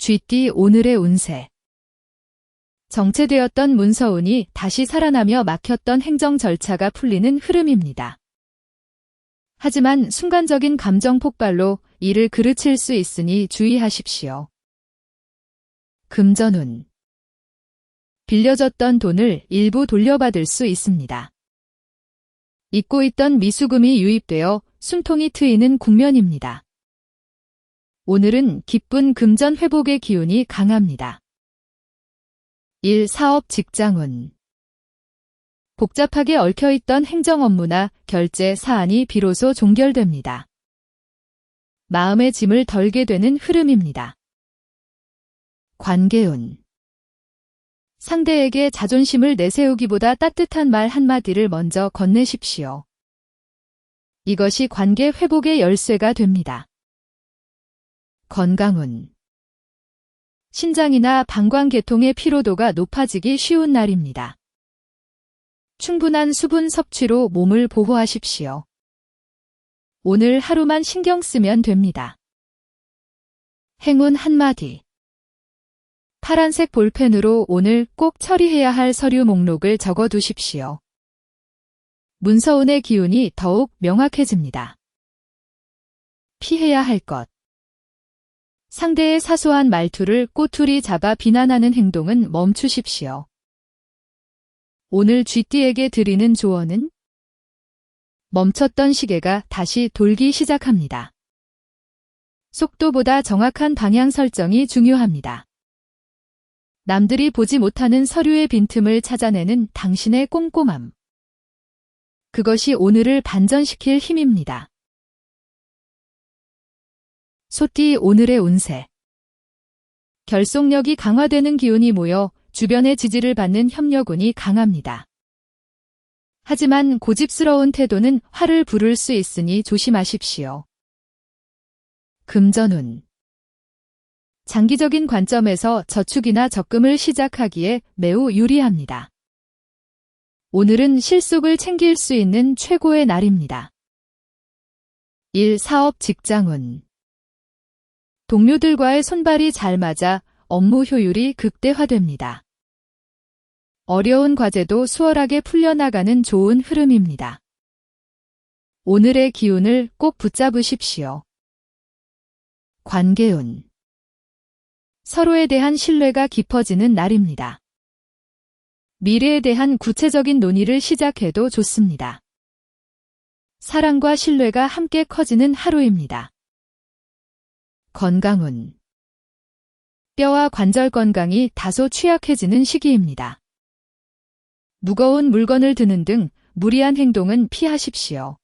쥐띠 오늘의 운세. 정체되었던 문서운이 다시 살아나며 막혔던 행정 절차가 풀리는 흐름입니다. 하지만 순간적인 감정 폭발로 일을 그르칠 수 있으니 주의하십시오. 금전운. 빌려줬던 돈을 일부 돌려받을 수 있습니다. 잊고 있던 미수금이 유입되어 숨통이 트이는 국면입니다. 오늘은 기쁜 금전 회복의 기운이 강합니다. 일, 사업, 직장운. 복잡하게 얽혀있던 행정 업무나 결제 사안이 비로소 종결됩니다. 마음의 짐을 덜게 되는 흐름입니다. 관계운. 상대에게 자존심을 내세우기보다 따뜻한 말 한마디를 먼저 건네십시오. 이것이 관계 회복의 열쇠가 됩니다. 건강운. 신장이나 방광계통의 피로도가 높아지기 쉬운 날입니다. 충분한 수분 섭취로 몸을 보호하십시오. 오늘 하루만 신경 쓰면 됩니다. 행운 한마디. 파란색 볼펜으로 오늘 꼭 처리해야 할 서류 목록을 적어두십시오. 문서운의 기운이 더욱 명확해집니다. 피해야 할 것. 상대의 사소한 말투를 꼬투리 잡아 비난하는 행동은 멈추십시오. 오늘 쥐띠에게 드리는 조언은 멈췄던 시계가 다시 돌기 시작합니다. 속도보다 정확한 방향 설정이 중요합니다. 남들이 보지 못하는 서류의 빈틈을 찾아내는 당신의 꼼꼼함. 그것이 오늘을 반전시킬 힘입니다. 소띠 오늘의 운세. 결속력이 강화되는 기운이 모여 주변의 지지를 받는 협력운이 강합니다. 하지만 고집스러운 태도는 화를 부를 수 있으니 조심하십시오. 금전운. 장기적인 관점에서 저축이나 적금을 시작하기에 매우 유리합니다. 오늘은 실속을 챙길 수 있는 최고의 날입니다. 일, 사업, 직장운. 동료들과의 손발이 잘 맞아 업무 효율이 극대화됩니다. 어려운 과제도 수월하게 풀려나가는 좋은 흐름입니다. 오늘의 기운을 꼭 붙잡으십시오. 관계운. 서로에 대한 신뢰가 깊어지는 날입니다. 미래에 대한 구체적인 논의를 시작해도 좋습니다. 사랑과 신뢰가 함께 커지는 하루입니다. 건강운. 뼈와 관절 건강이 다소 취약해지는 시기입니다. 무거운 물건을 드는 등 무리한 행동은 피하십시오.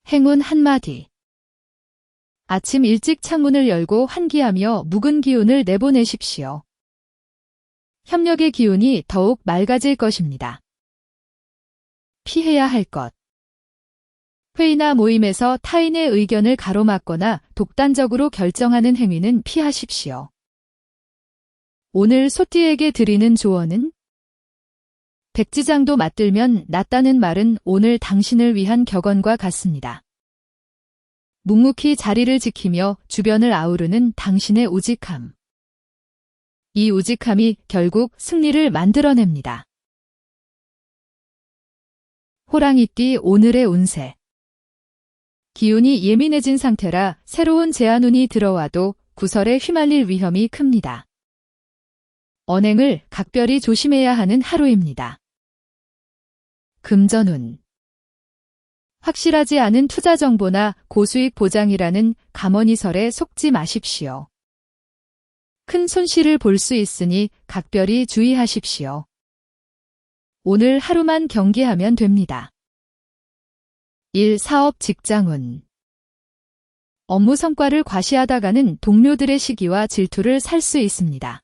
행운 한마디. 아침 일찍 창문을 열고 환기하며 묵은 기운을 내보내십시오. 협력의 기운이 더욱 맑아질 것입니다. 피해야 할 것. 회의나 모임에서 타인의 의견을 가로막거나 독단적으로 결정하는 행위는 피하십시오. 오늘 소띠에게 드리는 조언은 백지장도 맞들면 낫다는 말은 오늘 당신을 위한 격언과 같습니다. 묵묵히 자리를 지키며 주변을 아우르는 당신의 우직함. 이 우직함이 결국 승리를 만들어냅니다. 호랑이띠 오늘의 운세. 기운이 예민해진 상태라 새로운 제안운이 들어와도 구설에 휘말릴 위험이 큽니다. 언행을 각별히 조심해야 하는 하루입니다. 금전운. 확실하지 않은 투자 정보나 고수익 보장이라는 감언이설에 속지 마십시오. 큰 손실을 볼 수 있으니 각별히 주의하십시오. 오늘 하루만 경계하면 됩니다. 일, 사업, 직장운. 업무 성과를 과시하다가는 동료들의 시기와 질투를 살 수 있습니다.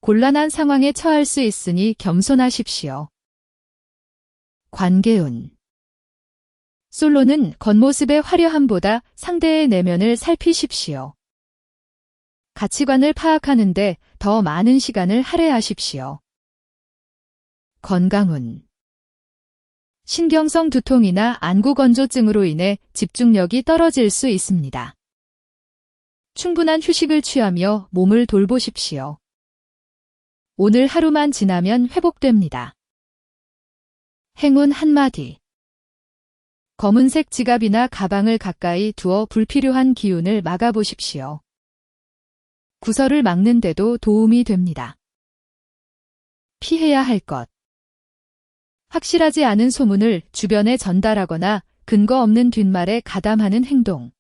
곤란한 상황에 처할 수 있으니 겸손하십시오. 관계운. 솔로는 겉모습의 화려함보다 상대의 내면을 살피십시오. 가치관을 파악하는데 더 많은 시간을 할애하십시오. 건강운. 신경성 두통이나 안구건조증으로 인해 집중력이 떨어질 수 있습니다. 충분한 휴식을 취하며 몸을 돌보십시오. 오늘 하루만 지나면 회복됩니다. 행운 한마디. 검은색 지갑이나 가방을 가까이 두어 불필요한 기운을 막아보십시오. 구설을 막는 데도 도움이 됩니다. 피해야 할 것. 확실하지 않은 소문을 주변에 전달하거나 근거 없는 뒷말에 가담하는 행동.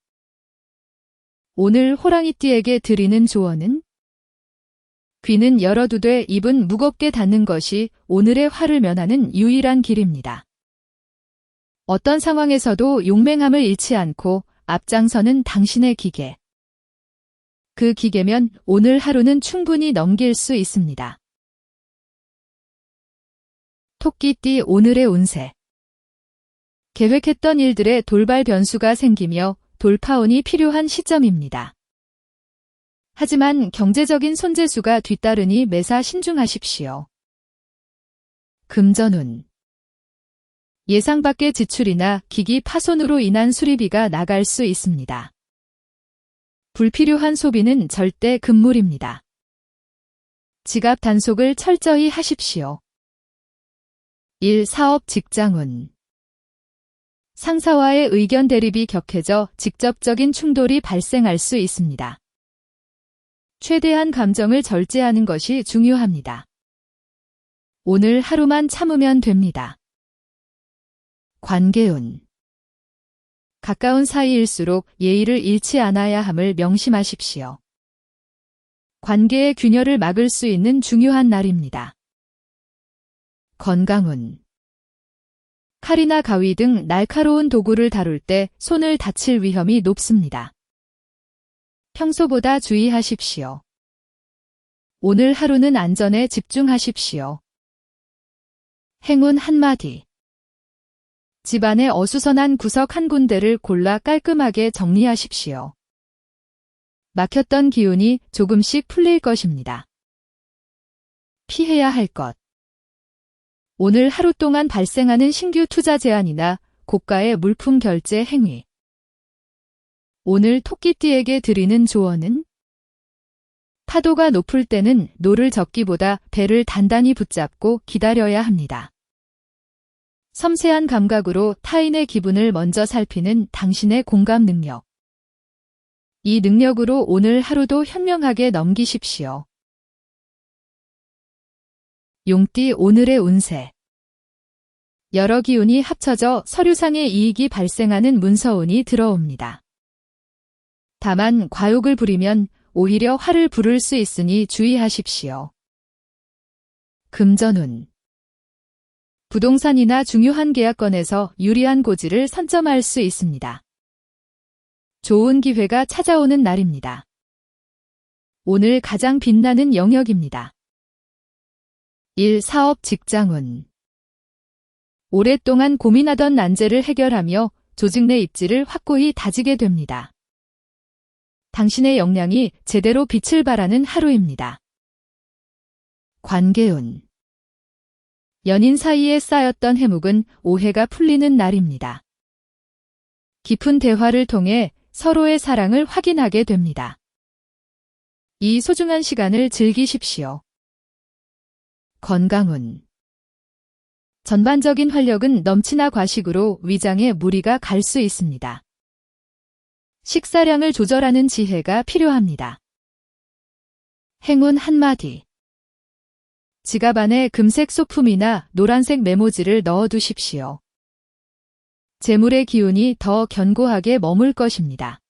오늘 호랑이띠에게 드리는 조언은? 귀는 열어두되 입은 무겁게 닫는 것이 오늘의 화를 면하는 유일한 길입니다. 어떤 상황에서도 용맹함을 잃지 않고 앞장서는 당신의 기계. 그 기계면 오늘 하루는 충분히 넘길 수 있습니다. 토끼띠 오늘의 운세. 계획했던 일들에 돌발 변수가 생기며 돌파운이 필요한 시점입니다. 하지만 경제적인 손재주가 뒤따르니 매사 신중하십시오. 금전운. 예상 밖의 지출이나 기기 파손으로 인한 수리비가 나갈 수 있습니다. 불필요한 소비는 절대 금물입니다. 지갑 단속을 철저히 하십시오. 일, 사업, 직장운. 상사와의 의견 대립이 격해져 직접적인 충돌이 발생할 수 있습니다. 최대한 감정을 절제하는 것이 중요합니다. 오늘 하루만 참으면 됩니다. 관계운. 가까운 사이일수록 예의를 잃지 않아야 함을 명심하십시오. 관계의 균열을 막을 수 있는 중요한 날입니다. 건강운. 칼이나 가위 등 날카로운 도구를 다룰 때 손을 다칠 위험이 높습니다. 평소보다 주의하십시오. 오늘 하루는 안전에 집중하십시오. 행운 한마디. 집안의 어수선한 구석 한 군데를 골라 깔끔하게 정리하십시오. 막혔던 기운이 조금씩 풀릴 것입니다. 피해야 할 것. 오늘 하루 동안 발생하는 신규 투자 제안이나 고가의 물품 결제 행위. 오늘 토끼띠에게 드리는 조언은? 파도가 높을 때는 노를 젓기보다 배를 단단히 붙잡고 기다려야 합니다. 섬세한 감각으로 타인의 기분을 먼저 살피는 당신의 공감 능력. 이 능력으로 오늘 하루도 현명하게 넘기십시오. 용띠 오늘의 운세. 여러 기운이 합쳐져 서류상의 이익이 발생하는 문서운이 들어옵니다. 다만 과욕을 부리면 오히려 화를 부를 수 있으니 주의하십시오. 금전운. 부동산이나 중요한 계약건에서 유리한 고지를 선점할 수 있습니다. 좋은 기회가 찾아오는 날입니다. 오늘 가장 빛나는 영역입니다. 일, 사업, 직장운. 오랫동안 고민하던 난제를 해결하며 조직 내 입지를 확고히 다지게 됩니다. 당신의 역량이 제대로 빛을 발하는 하루입니다. 관계운. 연인 사이에 쌓였던 해묵은 오해가 풀리는 날입니다. 깊은 대화를 통해 서로의 사랑을 확인하게 됩니다. 이 소중한 시간을 즐기십시오. 건강운. 전반적인 활력은 넘치나 과식으로 위장에 무리가 갈 수 있습니다. 식사량을 조절하는 지혜가 필요합니다. 행운 한마디. 지갑 안에 금색 소품이나 노란색 메모지를 넣어두십시오. 재물의 기운이 더 견고하게 머물 것입니다.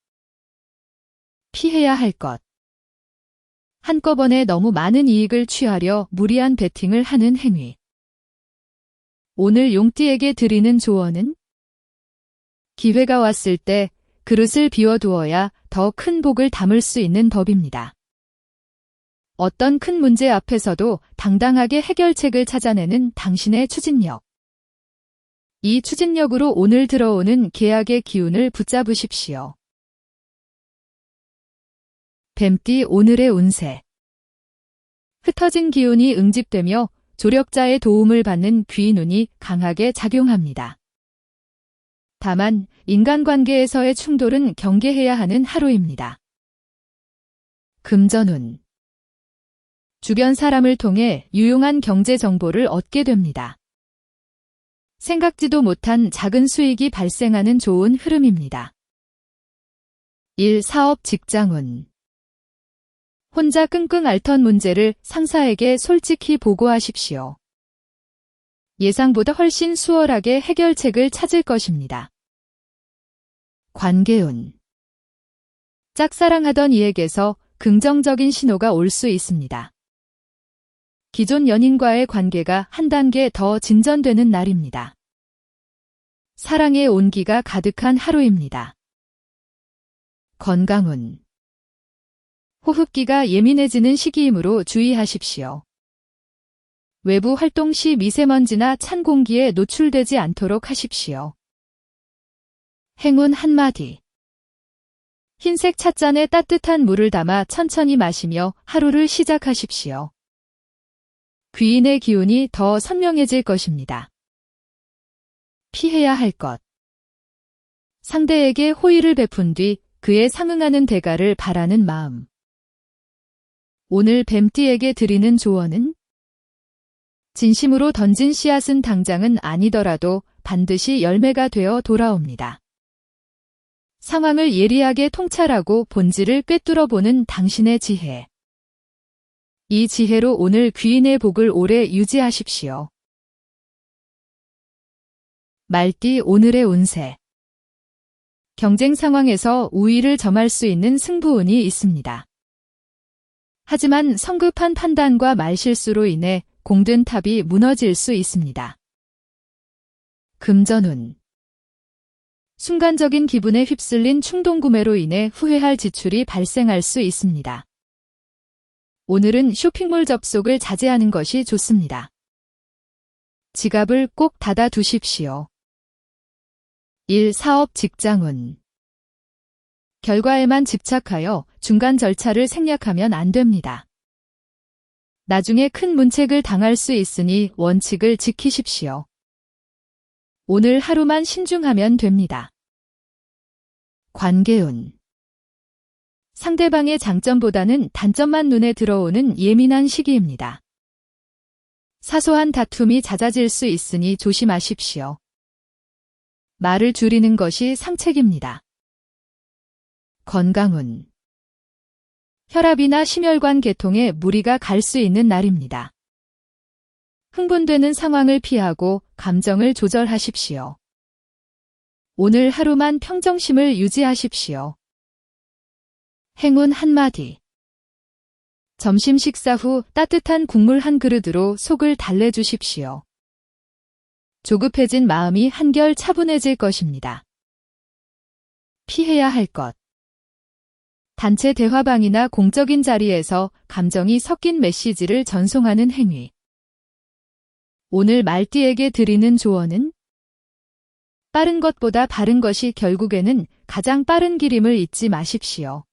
피해야 할 것. 한꺼번에 너무 많은 이익을 취하려 무리한 베팅을 하는 행위. 오늘 용띠에게 드리는 조언은? 기회가 왔을 때 그릇을 비워두어야 더 큰 복을 담을 수 있는 법입니다. 어떤 큰 문제 앞에서도 당당하게 해결책을 찾아내는 당신의 추진력. 이 추진력으로 오늘 들어오는 계약의 기운을 붙잡으십시오. 뱀띠 오늘의 운세. 흩어진 기운이 응집되며 조력자의 도움을 받는 귀눈이 강하게 작용합니다. 다만 인간관계에서의 충돌은 경계해야 하는 하루입니다. 금전운. 주변 사람을 통해 유용한 경제 정보를 얻게 됩니다. 생각지도 못한 작은 수익이 발생하는 좋은 흐름입니다. 일, 사업, 직장운. 혼자 끙끙 앓던 문제를 상사에게 솔직히 보고하십시오. 예상보다 훨씬 수월하게 해결책을 찾을 것입니다. 관계운. 짝사랑하던 이에게서 긍정적인 신호가 올 수 있습니다. 기존 연인과의 관계가 한 단계 더 진전되는 날입니다. 사랑의 온기가 가득한 하루입니다. 건강운. 호흡기가 예민해지는 시기이므로 주의하십시오. 외부 활동 시 미세먼지나 찬 공기에 노출되지 않도록 하십시오. 행운 한마디. 흰색 찻잔에 따뜻한 물을 담아 천천히 마시며 하루를 시작하십시오. 귀인의 기운이 더 선명해질 것입니다. 피해야 할 것. 상대에게 호의를 베푼 뒤 그에 상응하는 대가를 바라는 마음. 오늘 뱀띠에게 드리는 조언은? 진심으로 던진 씨앗은 당장은 아니더라도 반드시 열매가 되어 돌아옵니다. 상황을 예리하게 통찰하고 본질을 꿰뚫어보는 당신의 지혜. 이 지혜로 오늘 귀인의 복을 오래 유지하십시오. 말띠 오늘의 운세. 경쟁 상황에서 우위를 점할 수 있는 승부운이 있습니다. 하지만 성급한 판단과 말실수로 인해 공든 탑이 무너질 수 있습니다. 금전운. 순간적인 기분에 휩쓸린 충동구매로 인해 후회할 지출이 발생할 수 있습니다. 오늘은 쇼핑몰 접속을 자제하는 것이 좋습니다. 지갑을 꼭 닫아두십시오. 일, 사업, 직장운. 결과에만 집착하여 중간 절차를 생략하면 안 됩니다. 나중에 큰 문책을 당할 수 있으니 원칙을 지키십시오. 오늘 하루만 신중하면 됩니다. 관계운. 상대방의 장점보다는 단점만 눈에 들어오는 예민한 시기입니다. 사소한 다툼이 잦아질 수 있으니 조심하십시오. 말을 줄이는 것이 상책입니다. 건강운. 혈압이나 심혈관 계통에 무리가 갈 수 있는 날입니다. 흥분되는 상황을 피하고 감정을 조절하십시오. 오늘 하루만 평정심을 유지하십시오. 행운 한마디. 점심 식사 후 따뜻한 국물 한 그릇으로 속을 달래주십시오. 조급해진 마음이 한결 차분해질 것입니다. 피해야 할 것. 단체 대화방이나 공적인 자리에서 감정이 섞인 메시지를 전송하는 행위. 오늘 말띠에게 드리는 조언은? 빠른 것보다 바른 것이 결국에는 가장 빠른 길임을 잊지 마십시오.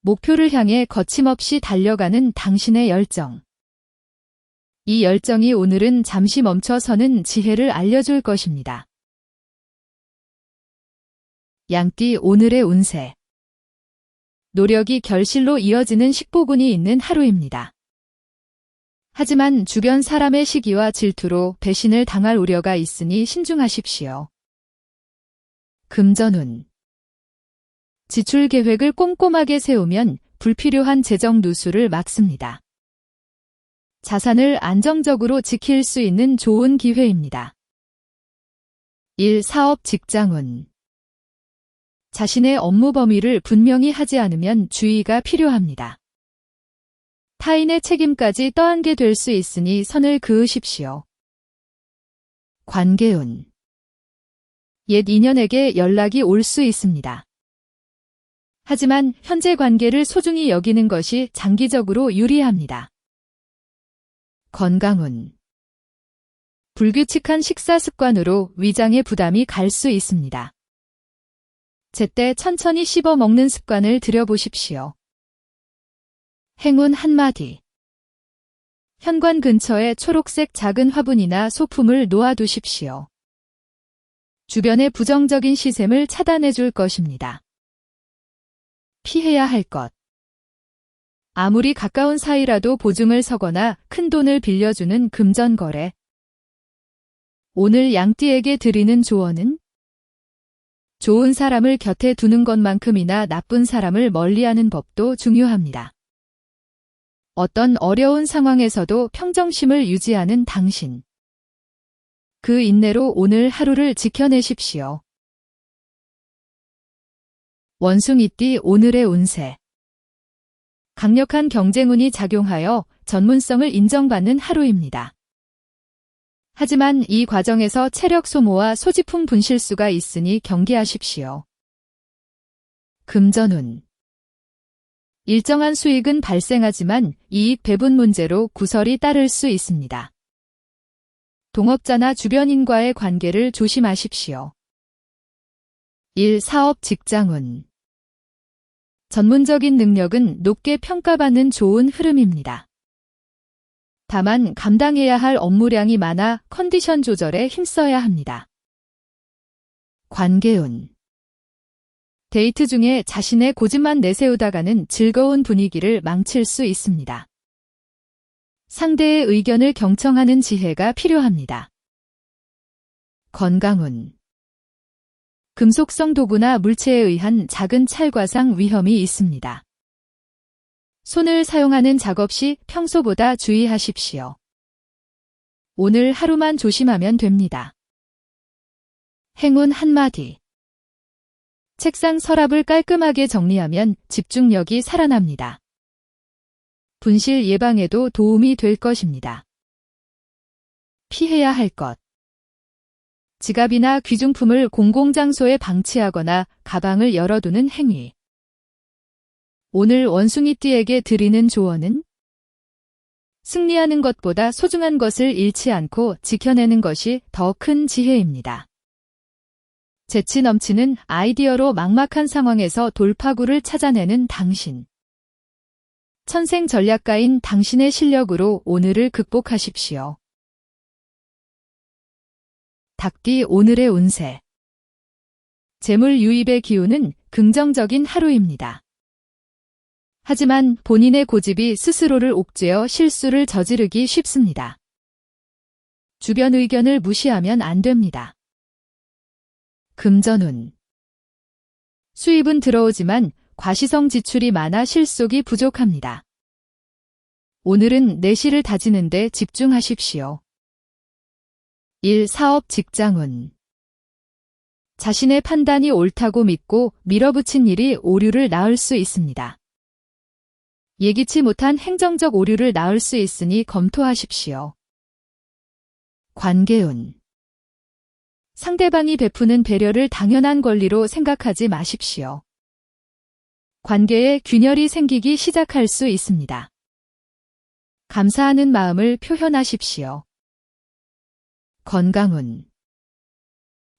목표를 향해 거침없이 달려가는 당신의 열정. 이 열정이 오늘은 잠시 멈춰서는 지혜를 알려줄 것입니다. 양띠 오늘의 운세. 노력이 결실로 이어지는 식보군이 있는 하루입니다. 하지만 주변 사람의 시기와 질투로 배신을 당할 우려가 있으니 신중하십시오. 금전운. 지출 계획을 꼼꼼하게 세우면 불필요한 재정 누수를 막습니다. 자산을 안정적으로 지킬 수 있는 좋은 기회입니다. 일, 사업, 직장운. 자신의 업무 범위를 분명히 하지 않으면 주의가 필요합니다. 타인의 책임까지 떠안게 될 수 있으니 선을 그으십시오. 관계운. 옛 인연에게 연락이 올 수 있습니다. 하지만 현재 관계를 소중히 여기는 것이 장기적으로 유리합니다. 건강운. 불규칙한 식사 습관으로 위장에 부담이 갈 수 있습니다. 제때 천천히 씹어 먹는 습관을 들여보십시오. 행운 한마디. 현관 근처에 초록색 작은 화분이나 소품을 놓아두십시오. 주변의 부정적인 시샘을 차단해 줄 것입니다. 피해야 할 것. 아무리 가까운 사이라도 보증을 서거나 큰돈을 빌려주는 금전거래. 오늘 양띠에게 드리는 조언은 좋은 사람을 곁에 두는 것만큼이나 나쁜 사람을 멀리하는 법도 중요합니다. 어떤 어려운 상황에서도 평정심을 유지하는 당신. 그 인내로 오늘 하루를 지켜내십시오. 원숭이띠 오늘의 운세. 강력한 경쟁운이 작용하여 전문성을 인정받는 하루입니다. 하지만 이 과정에서 체력 소모와 소지품 분실수가 있으니 경계하십시오. 금전운. 일정한 수익은 발생하지만 이익 배분 문제로 구설이 따를 수 있습니다. 동업자나 주변인과의 관계를 조심하십시오. 일, 사업, 직장운. 전문적인 능력은 높게 평가받는 좋은 흐름입니다. 다만 감당해야 할 업무량이 많아 컨디션 조절에 힘써야 합니다. 관계운. 데이트 중에 자신의 고집만 내세우다가는 즐거운 분위기를 망칠 수 있습니다. 상대의 의견을 경청하는 지혜가 필요합니다. 건강운. 금속성 도구나 물체에 의한 작은 찰과상 위험이 있습니다. 손을 사용하는 작업 시 평소보다 주의하십시오. 오늘 하루만 조심하면 됩니다. 행운 한마디. 책상 서랍을 깔끔하게 정리하면 집중력이 살아납니다. 분실 예방에도 도움이 될 것입니다. 피해야 할 것. 지갑이나 귀중품을 공공장소에 방치하거나 가방을 열어두는 행위. 오늘 원숭이띠에게 드리는 조언은 승리하는 것보다 소중한 것을 잃지 않고 지켜내는 것이 더 큰 지혜입니다. 재치 넘치는 아이디어로 막막한 상황에서 돌파구를 찾아내는 당신. 천생 전략가인 당신의 실력으로 오늘을 극복하십시오. 닭띠 오늘의 운세. 재물 유입의 기운은 긍정적인 하루입니다. 하지만 본인의 고집이 스스로를 옥죄어 실수를 저지르기 쉽습니다. 주변 의견을 무시하면 안 됩니다. 금전운. 수입은 들어오지만 과시성 지출이 많아 실속이 부족합니다. 오늘은 내실을 다지는 데 집중하십시오. 일, 사업, 직장운. 자신의 판단이 옳다고 믿고 밀어붙인 일이 오류를 낳을 수 있습니다. 예기치 못한 행정적 오류를 낳을 수 있으니 검토하십시오. 관계운. 상대방이 베푸는 배려를 당연한 권리로 생각하지 마십시오. 관계에 균열이 생기기 시작할 수 있습니다. 감사하는 마음을 표현하십시오. 건강운.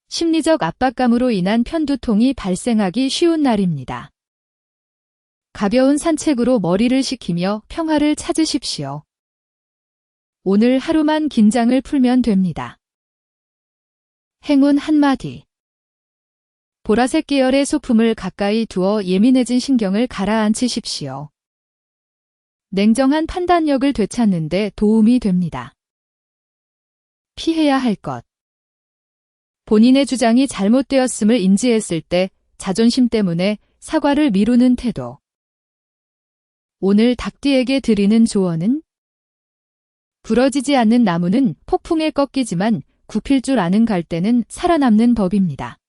심리적 압박감으로 인한 편두통이 발생하기 쉬운 날입니다. 가벼운 산책으로 머리를 식히며 평화를 찾으십시오. 오늘 하루만 긴장을 풀면 됩니다. 행운 한마디. 보라색 계열의 소품을 가까이 두어 예민해진 신경을 가라앉히십시오. 냉정한 판단력을 되찾는 데 도움이 됩니다. 피해야 할 것. 본인의 주장이 잘못되었음을 인지했을 때 자존심 때문에 사과를 미루는 태도. 오늘 닭띠에게 드리는 조언은 부러지지 않는 나무는 폭풍에 꺾이지만 굽힐 줄 아는 갈대는 살아남는 법입니다.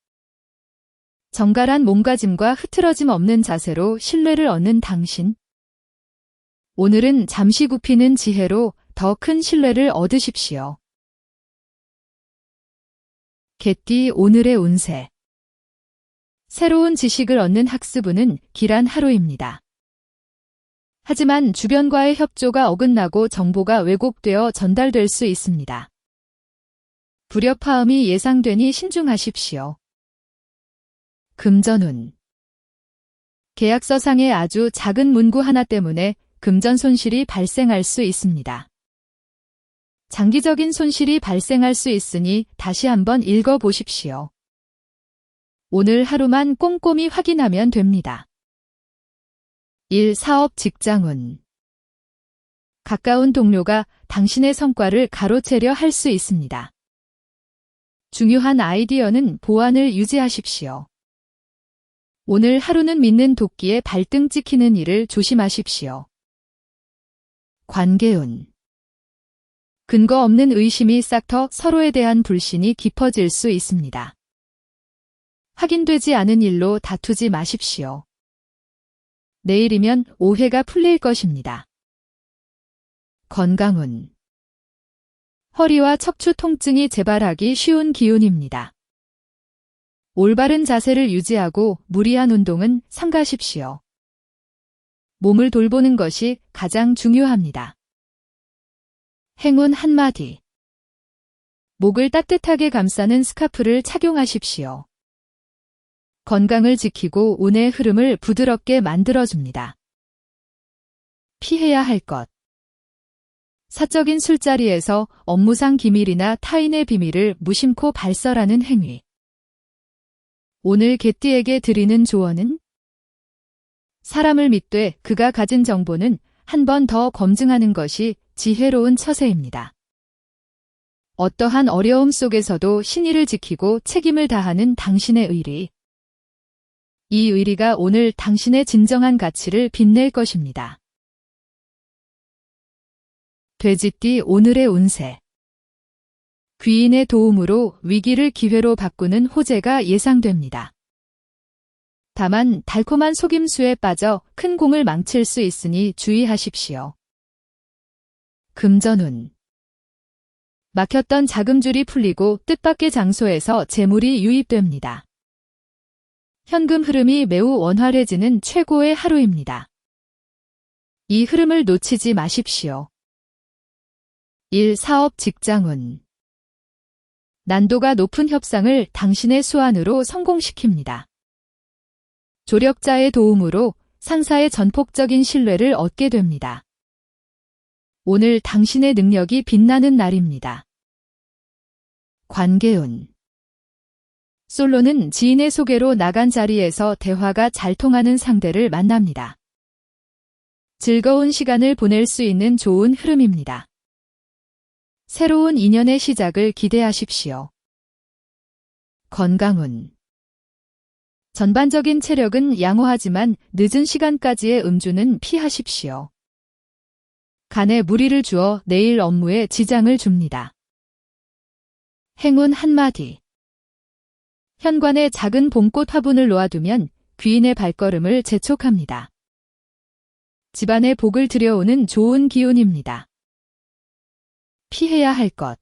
정갈한 몸가짐과 흐트러짐 없는 자세로 신뢰를 얻는 당신. 오늘은 잠시 굽히는 지혜로 더 큰 신뢰를 얻으십시오. 개띠 오늘의 운세. 새로운 지식을 얻는 학습운은 길한 하루입니다. 하지만 주변과의 협조가 어긋나고 정보가 왜곡되어 전달될 수 있습니다. 불협화음이 예상되니 신중하십시오. 금전운. 계약서상의 아주 작은 문구 하나 때문에 금전 손실이 발생할 수 있습니다. 장기적인 손실이 발생할 수 있으니 다시 한번 읽어보십시오. 오늘 하루만 꼼꼼히 확인하면 됩니다. 1. 사업 직장운. 가까운 동료가 당신의 성과를 가로채려 할 수 있습니다. 중요한 아이디어는 보안을 유지하십시오. 오늘 하루는 믿는 도끼에 발등 찍히는 일을 조심하십시오. 관계운. 근거 없는 의심이 싹터 서로에 대한 불신이 깊어질 수 있습니다. 확인되지 않은 일로 다투지 마십시오. 내일이면 오해가 풀릴 것입니다. 건강운. 허리와 척추 통증이 재발하기 쉬운 기운입니다. 올바른 자세를 유지하고 무리한 운동은 삼가십시오. 몸을 돌보는 것이 가장 중요합니다. 행운 한마디. 목을 따뜻하게 감싸는 스카프를 착용하십시오. 건강을 지키고 운의 흐름을 부드럽게 만들어줍니다. 피해야 할 것. 사적인 술자리에서 업무상 기밀이나 타인의 비밀을 무심코 발설하는 행위. 오늘 개띠에게 드리는 조언은? 사람을 믿되 그가 가진 정보는 한 번 더 검증하는 것이 지혜로운 처세입니다. 어떠한 어려움 속에서도 신의를 지키고 책임을 다하는 당신의 의리. 이 의리가 오늘 당신의 진정한 가치를 빛낼 것입니다. 돼지띠 오늘의 운세. 귀인의 도움으로 위기를 기회로 바꾸는 호재가 예상됩니다. 다만 달콤한 속임수에 빠져 큰 공을 망칠 수 있으니 주의하십시오. 금전운. 막혔던 자금줄이 풀리고 뜻밖의 장소에서 재물이 유입됩니다. 현금 흐름이 매우 원활해지는 최고의 하루입니다. 이 흐름을 놓치지 마십시오. 1. 사업 직장운. 난도가 높은 협상을 당신의 수완으로 성공시킵니다. 조력자의 도움으로 상사의 전폭적인 신뢰를 얻게 됩니다. 오늘 당신의 능력이 빛나는 날입니다. 관계운. 솔로는 지인의 소개로 나간 자리에서 대화가 잘 통하는 상대를 만납니다. 즐거운 시간을 보낼 수 있는 좋은 흐름입니다. 새로운 인연의 시작을 기대하십시오. 건강운. 전반적인 체력은 양호하지만 늦은 시간까지의 음주는 피하십시오. 간에 무리를 주어 내일 업무에 지장을 줍니다. 행운 한마디. 현관에 작은 봄꽃 화분을 놓아두면 귀인의 발걸음을 재촉합니다. 집안에 복을 들여오는 좋은 기운입니다. 피해야 할 것.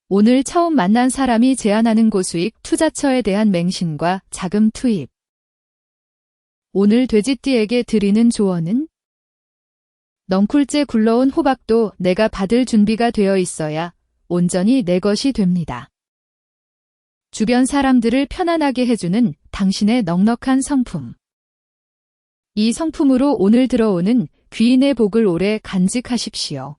오늘 처음 만난 사람이 제안하는 고수익 투자처에 대한 맹신과 자금 투입. 오늘 돼지띠에게 드리는 조언은? 넝쿨째 굴러온 호박도 내가 받을 준비가 되어 있어야 온전히 내 것이 됩니다. 주변 사람들을 편안하게 해주는 당신의 넉넉한 성품. 이 성품으로 오늘 들어오는 귀인의 복을 오래 간직하십시오.